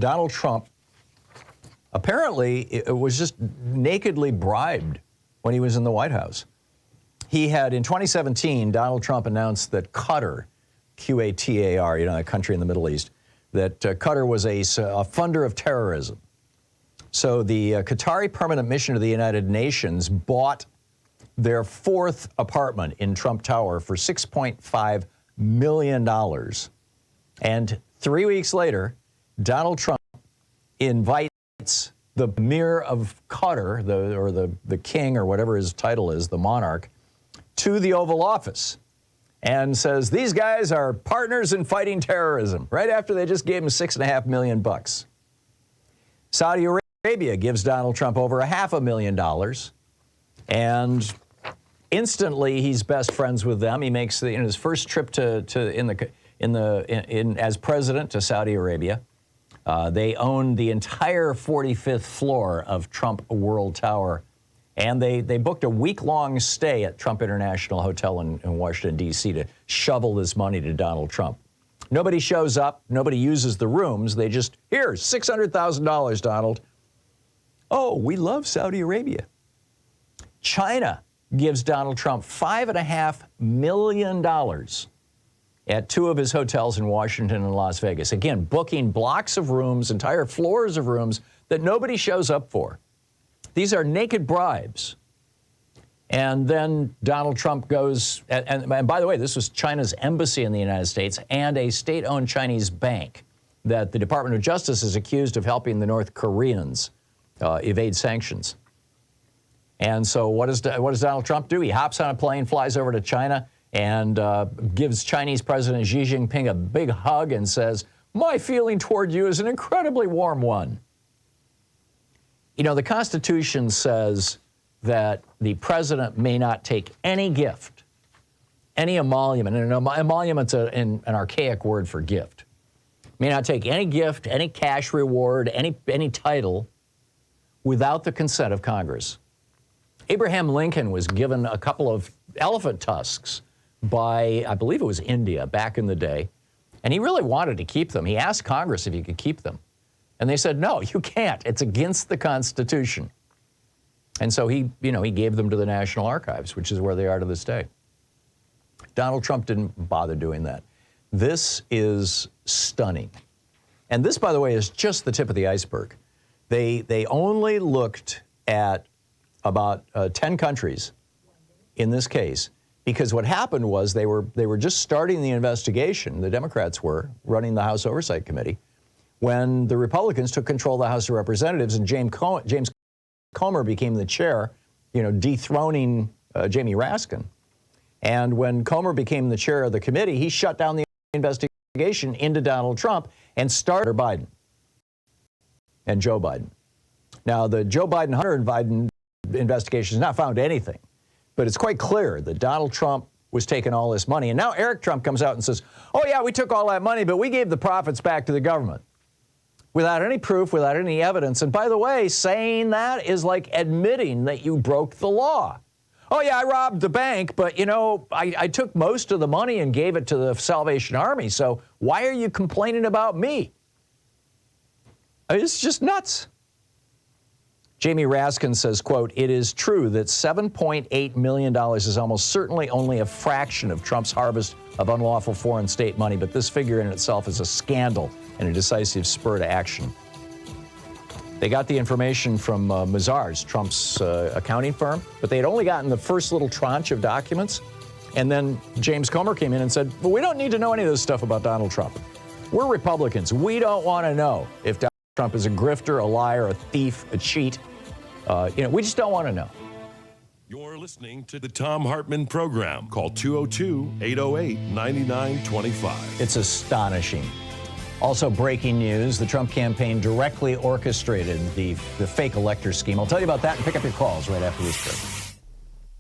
Donald Trump apparently it was just nakedly bribed when he was in the White House. He had, in 2017, Donald Trump announced that Qatar, Q-A-T-A-R, a country in the Middle East, that Qatar was a funder of terrorism. So the Qatari Permanent Mission to the United Nations bought their fourth apartment in Trump Tower for $6.5 million. And 3 weeks later, Donald Trump invites the Emir of Qatar, the king or whatever his title is, the monarch, to the Oval Office and says, these guys are partners in fighting terrorism, right after they just gave him $6.5 million. Saudi Arabia gives Donald Trump over $500,000, and instantly he's best friends with them. He makes his first trip as president to Saudi Arabia. They own the entire 45th floor of Trump World Tower, and they booked a week-long stay at Trump International Hotel in Washington, D.C. to shovel this money to Donald Trump. Nobody shows up. Nobody uses the rooms. They just, here, $600,000, Donald. Oh, we love Saudi Arabia. China gives Donald Trump $5.5 million at two of his hotels in Washington and Las Vegas. Again, booking blocks of rooms, entire floors of rooms that nobody shows up for. These are naked bribes. And then Donald Trump goes, and by the way, this was China's embassy in the United States and a state-owned Chinese bank that the Department of Justice is accused of helping the North Koreans evade sanctions. And so what does Donald Trump do? He hops on a plane, flies over to China, and gives Chinese President Xi Jinping a big hug and says, my feeling toward you is an incredibly warm one. You know, the Constitution says that the president may not take any gift, any emolument, and an emolument's an archaic word for gift, may not take any gift, any cash reward, any title without the consent of Congress. Abraham Lincoln was given a couple of elephant tusks by, I believe it was India, back in the day, and he really wanted to keep them. He asked Congress if he could keep them, and they said, no, you can't. It's against the Constitution. And so he gave them to the National Archives, which is where they are to this day. Donald Trump didn't bother doing that. This is stunning. And this, by the way, is just the tip of the iceberg. They only looked at about 10 countries in this case, because what happened was they were just starting the investigation. The Democrats were running the House Oversight Committee when the Republicans took control of the House of Representatives, and James Comer became the chair, dethroning Jamie Raskin. And when Comer became the chair of the committee, he shut down the investigation into Donald Trump and started Biden and Joe Biden. Now, the Joe Biden, Hunter Biden investigation has not found anything, but it's quite clear that Donald Trump was taking all this money. And now Eric Trump comes out and says, oh, yeah, we took all that money, but we gave the profits back to the government. Without any proof, without any evidence. And by the way, saying that is like admitting that you broke the law. Oh, yeah, I robbed the bank, but, I took most of the money and gave it to the Salvation Army. So why are you complaining about me? It's just nuts. Jamie Raskin says, quote, it is true that $7.8 million is almost certainly only a fraction of Trump's harvest of unlawful foreign state money, but this figure in itself is a scandal and a decisive spur to action. They got the information from Mazars, Trump's accounting firm, but they had only gotten the first little tranche of documents. And then James Comer came in and said, well, we don't need to know any of this stuff about Donald Trump. We're Republicans. We don't want to know if Donald Trump is a grifter, a liar, a thief, a cheat. We just don't want to know. You're listening to the Thom Hartmann Program. Call 202-808-9925. It's astonishing. Also breaking news, the Trump campaign directly orchestrated the fake elector scheme. I'll tell you about that and pick up your calls right after this break.